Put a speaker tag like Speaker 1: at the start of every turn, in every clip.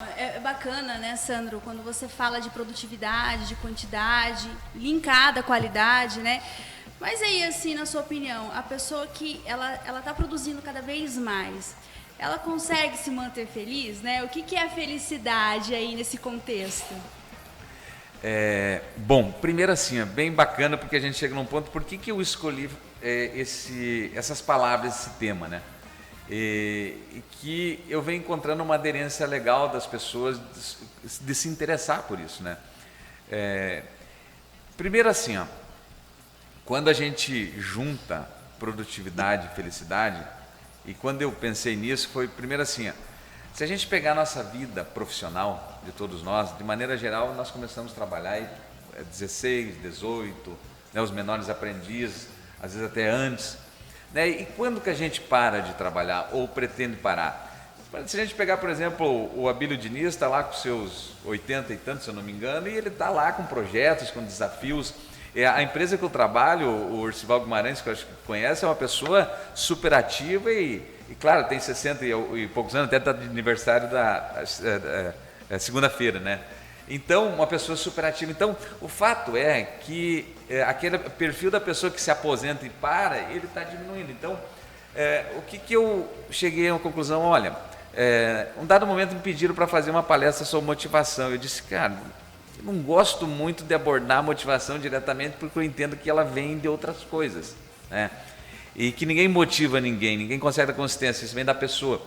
Speaker 1: É bacana, né, Sandro, quando você fala de produtividade, de quantidade, linkada à qualidade, né? Mas aí, assim, na sua opinião, a pessoa que ela tá produzindo cada vez mais, ela consegue se manter feliz, né? O que é a felicidade aí nesse contexto?
Speaker 2: Bom, primeiro assim, é bem bacana porque a gente chega num ponto, por que eu escolhi essas palavras, esse tema, né? E que eu venho encontrando uma aderência legal das pessoas de se interessar por isso, né? Primeiro assim, ó, quando a gente junta produtividade e felicidade, e quando eu pensei nisso, foi primeiro assim, ó, se a gente pegar a nossa vida profissional, de todos nós, de maneira geral, nós começamos a trabalhar aí, 16, 18, né, os menores aprendizes, às vezes até antes, né, e quando que a gente para de trabalhar ou pretende parar? Se a gente pegar, por exemplo, o Abílio Diniz está lá com seus 80 e tantos, se eu não me engano, e ele está lá com projetos, com desafios. A empresa que eu trabalho, o Ursival Guimarães, que eu acho que conhece, é uma pessoa super ativa e claro, tem 60 e poucos anos, até está de aniversário segunda-feira, né? Então, uma pessoa super ativa. Então, o fato é que aquele perfil da pessoa que se aposenta e para, ele está diminuindo. Então, o que eu cheguei a uma conclusão? Olha, um dado momento me pediram para fazer uma palestra sobre motivação. Eu disse, cara, eu não gosto muito de abordar a motivação diretamente porque eu entendo que ela vem de outras coisas, né? E que ninguém motiva ninguém consegue dar consistência, isso vem da pessoa.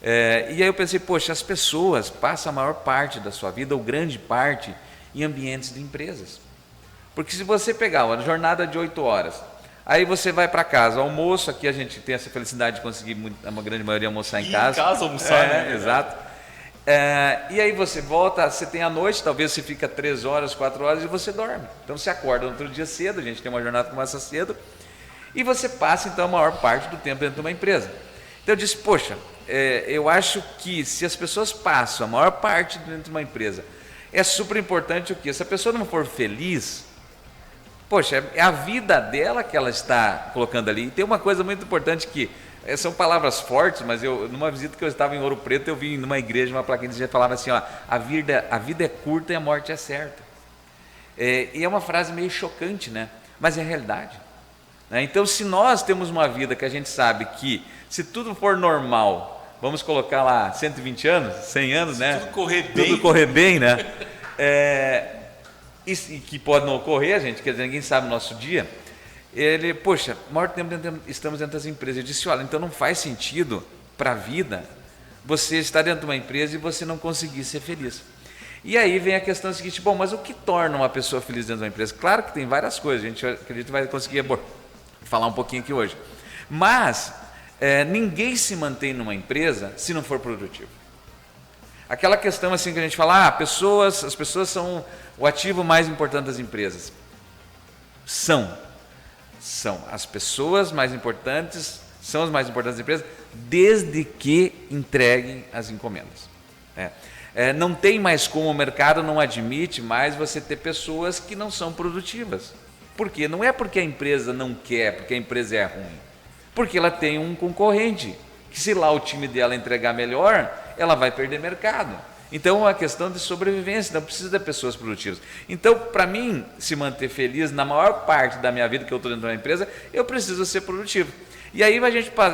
Speaker 2: E aí eu pensei, poxa, as pessoas passam a maior parte da sua vida, ou grande parte, em ambientes de empresas. Porque se você pegar uma jornada de 8 horas, aí você vai para casa, almoço, aqui a gente tem essa felicidade de conseguir uma grande maioria almoçar em casa.
Speaker 3: Em casa almoçar, né?
Speaker 2: Exato. E aí você volta, você tem a noite, talvez você fica 3 horas, 4 horas e você dorme. Então você acorda no outro dia cedo, a gente tem uma jornada que começa cedo, e você passa então a maior parte do tempo dentro de uma empresa. Então eu disse, poxa, eu acho que se as pessoas passam a maior parte dentro de uma empresa, é super importante o quê? Se a pessoa não for feliz, poxa, é a vida dela que ela está colocando ali. E tem uma coisa muito importante que, são palavras fortes, mas numa visita que eu estava em Ouro Preto, eu vi numa igreja uma plaquinha que falava assim, ó, a vida é curta e a morte é certa. E é uma frase meio chocante, né? Mas é a realidade. Então, se nós temos uma vida que a gente sabe que, se tudo for normal, vamos colocar lá 120 anos, 100 anos, né?
Speaker 3: Tudo correr bem,
Speaker 2: né? E que pode não ocorrer, gente, quer dizer, ninguém sabe o nosso dia. Poxa, o maior tempo estamos dentro das empresas. Eu disse, olha, então não faz sentido para a vida você estar dentro de uma empresa e você não conseguir ser feliz. E aí vem a questão seguinte, bom, mas o que torna uma pessoa feliz dentro de uma empresa? Claro que tem várias coisas, a gente acredita que vai conseguir falar um pouquinho aqui hoje. Mas ninguém se mantém numa empresa se não for produtivo. Aquela questão assim que a gente fala, as pessoas são o ativo mais importante das empresas. São as pessoas mais importantes, são as mais importantes das empresas, desde que entreguem as encomendas. Não tem mais como, o mercado não admite mais você ter pessoas que não são produtivas. Por quê? Não é porque a empresa não quer, porque a empresa é ruim. Porque ela tem um concorrente, que se lá o time dela entregar melhor, ela vai perder mercado. Então é uma questão de sobrevivência, não precisa de pessoas produtivas. Então, para mim, se manter feliz, na maior parte da minha vida que eu estou dentro de uma empresa, eu preciso ser produtivo. E aí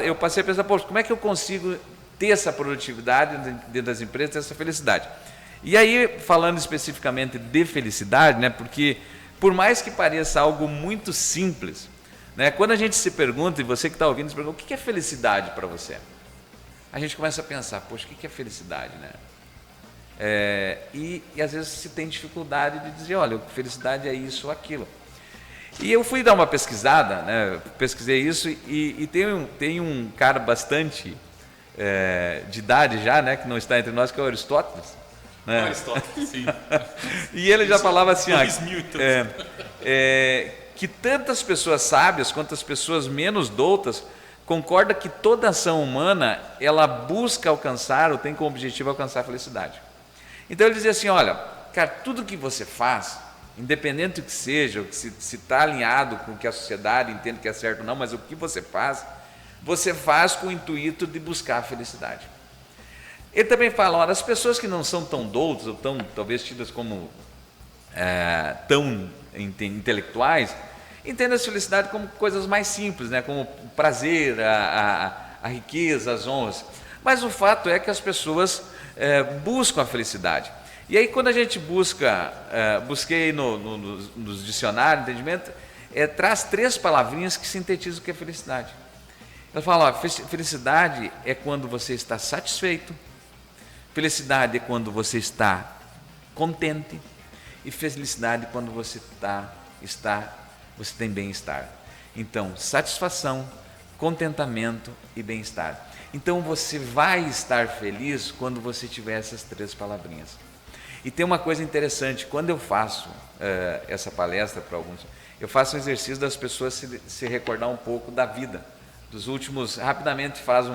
Speaker 2: eu passei a pensar, poxa, como é que eu consigo ter essa produtividade dentro das empresas, ter essa felicidade? E aí, falando especificamente de felicidade, né, porque por mais que pareça algo muito simples, né, quando a gente se pergunta, e você que está ouvindo se pergunta, o que é felicidade para você? A gente começa a pensar, poxa, o que é felicidade, né? E às vezes se tem dificuldade de dizer, olha, felicidade é isso ou aquilo. E eu fui dar uma pesquisada, né, pesquisei isso, e tem um cara bastante de idade já, né, que não está entre nós, que é o Aristóteles. Né?
Speaker 3: Aristóteles, sim.
Speaker 2: E ele já falava assim, que tantas pessoas sábias quanto as pessoas menos doutas concordam que toda ação humana ela busca alcançar ou tem como objetivo alcançar a felicidade. Então ele dizia assim, olha, cara, tudo que você faz, independente do que seja, se está alinhado com o que a sociedade entende que é certo ou não, mas o que você faz com o intuito de buscar a felicidade. Ele também fala, olha, as pessoas que não são tão doutas, ou tão, talvez tidas como tão intelectuais, entendem a felicidade como coisas mais simples, né? Como o prazer, a riqueza, as honras. Mas o fato é que as pessoas buscam a felicidade. E aí quando a gente busquei nos dicionários, entendimento, traz 3 palavrinhas que sintetizam o que é felicidade. Ela fala, ó, felicidade é quando você está satisfeito, felicidade é quando você está contente, e felicidade é quando você você tem bem-estar. Então, satisfação, contentamento e bem-estar. Então, você vai estar feliz quando você tiver essas 3 palavrinhas. E tem uma coisa interessante, quando eu faço essa palestra para alguns, eu faço um exercício das pessoas se recordar um pouco da vida, dos últimos, rapidamente faz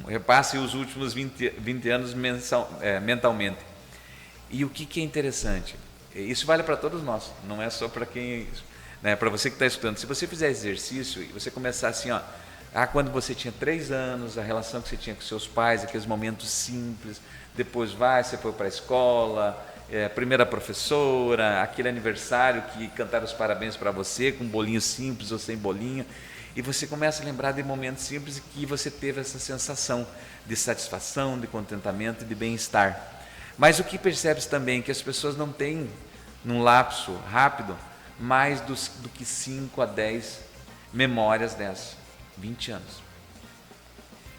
Speaker 2: repasse os últimos 20 anos mentalmente. E o que é interessante? Isso vale para todos nós, não é só para quem, né, para você que está estudando. Se você fizer exercício e você começar assim, ó, quando você tinha 3 anos, a relação que você tinha com seus pais, aqueles momentos simples, depois você foi para a escola, primeira professora, aquele aniversário que cantaram os parabéns para você, com bolinho simples ou sem bolinho, e você começa a lembrar de momentos simples que você teve essa sensação de satisfação, de contentamento e de bem-estar. Mas o que percebe-se também é que as pessoas não têm, num lapso rápido, mais do que 5 a 10 memórias dessas, 20 anos.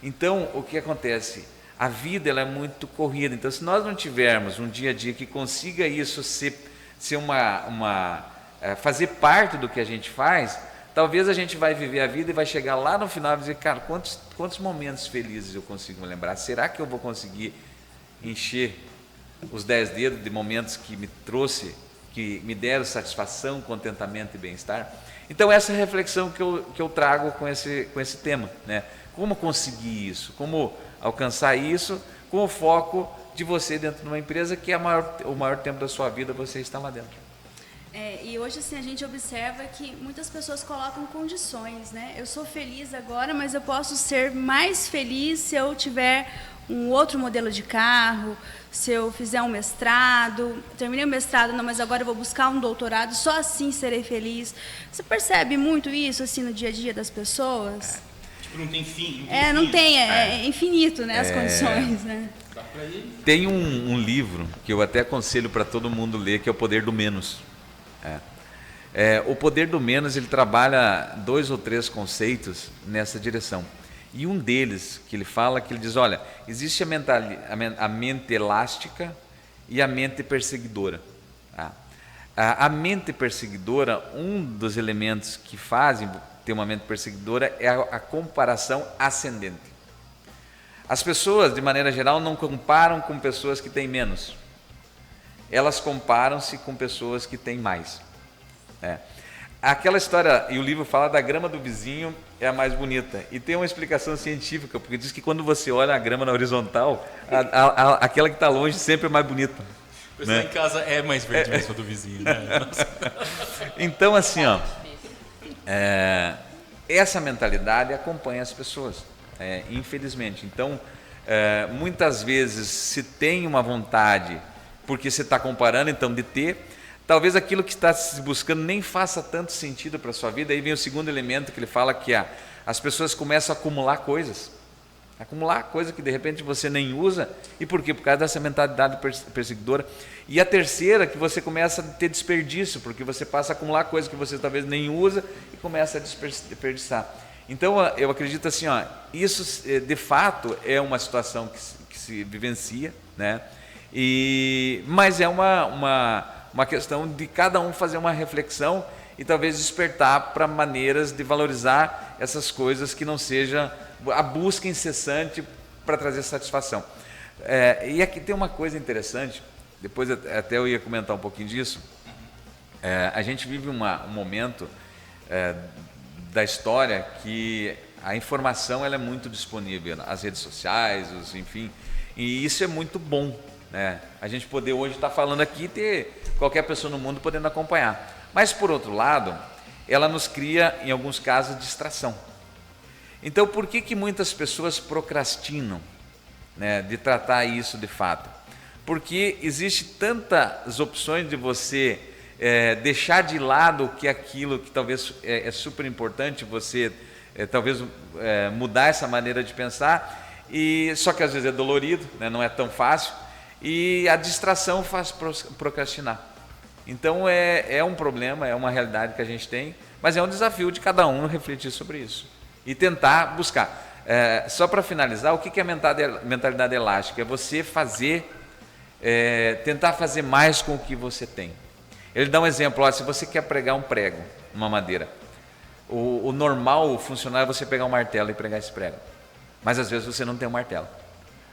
Speaker 2: Então, o que acontece? A vida ela é muito corrida, então se nós não tivermos um dia a dia que consiga isso ser fazer parte do que a gente faz, talvez a gente vai viver a vida e vai chegar lá no final e dizer, cara, quantos momentos felizes eu consigo me lembrar? Será que eu vou conseguir encher os 10 dedos de momentos que me deram satisfação, contentamento e bem-estar? Então essa é a reflexão que eu trago com esse tema, né? Como conseguir isso? Como alcançar isso com o foco de você dentro de uma empresa que é o maior tempo da sua vida você está lá dentro.
Speaker 1: E hoje assim, a gente observa que muitas pessoas colocam condições, né? Eu sou feliz agora, mas eu posso ser mais feliz se eu tiver um outro modelo de carro, se eu fizer um mestrado, terminei o mestrado, não, mas agora eu vou buscar um doutorado, só assim serei feliz. Você percebe muito isso assim no dia a dia das pessoas?
Speaker 3: Tipo, não tem fim.
Speaker 1: É infinito, né, as condições, né?
Speaker 2: Tem um livro que eu até aconselho para todo mundo ler, que é O Poder do Menos. O Poder do Menos, ele trabalha 2 ou 3 nessa direção. E um deles, que ele fala, que ele diz, olha, existe a mente elástica e a mente perseguidora. A mente perseguidora, um dos elementos que fazem ter uma mente perseguidora é a comparação ascendente. As pessoas, de maneira geral, não comparam com pessoas que têm menos. Elas comparam-se com pessoas que têm mais. Aquela história, e o livro fala da grama do vizinho é a mais bonita. E tem uma explicação científica, porque diz que quando você olha a grama na horizontal, aquela que está longe sempre é mais bonita.
Speaker 3: O pessoal em casa é mais verde mesmo do vizinho, né?
Speaker 2: Então, assim, ó, essa mentalidade acompanha as pessoas, infelizmente. Então, muitas vezes se tem uma vontade, porque você está comparando, então, de ter, talvez aquilo que está se buscando nem faça tanto sentido para a sua vida. Aí vem o segundo elemento que ele fala, que as pessoas começam a acumular coisas que de repente você nem usa. E por quê? Por causa dessa mentalidade perseguidora. E a terceira, que você começa a ter desperdício, porque você passa a acumular coisas que você talvez nem usa e começa a desperdiçar. Então eu acredito assim, isso de fato é uma situação que se vivencia, né? Mas é uma questão de cada um fazer uma reflexão e talvez despertar para maneiras de valorizar essas coisas que não seja a busca incessante para trazer satisfação. E aqui tem uma coisa interessante, depois até eu ia comentar um pouquinho disso. A gente vive um momento da história que a informação ela é muito disponível, as redes sociais, enfim, e isso é muito bom. A gente poder hoje estar falando aqui e ter qualquer pessoa no mundo podendo acompanhar. Mas, por outro lado, ela nos cria, em alguns casos, distração. Então, por que muitas pessoas procrastinam? né, de tratar isso de fato. Porque existe tantas opções de você deixar de lado que aquilo que talvez é super importante, você talvez mudar essa maneira de pensar, e só que às vezes é dolorido, né, não é tão fácil, e a distração faz procrastinar. Então é um problema, é uma realidade que a gente tem, mas é um desafio de cada um refletir sobre isso e tentar buscar. Só para finalizar, o que é mentalidade elástica? É você tentar fazer mais com o que você tem. Ele dá um exemplo, ó, se você quer pregar um prego numa madeira, o normal, o funcional é você pegar um martelo e pregar esse prego, mas às vezes você não tem um martelo.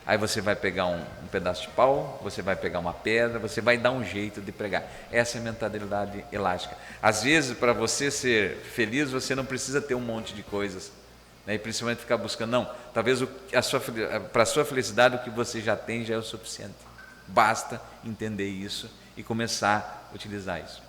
Speaker 2: Aí você vai pegar um pedaço de pau, você vai pegar uma pedra, você vai dar um jeito de pregar. Essa é a mentalidade elástica. Às vezes, para você ser feliz, você não precisa ter um monte de coisas, né? E principalmente ficar buscando. Não, talvez para a sua felicidade o que você já tem já é o suficiente. Basta entender isso e começar a utilizar isso.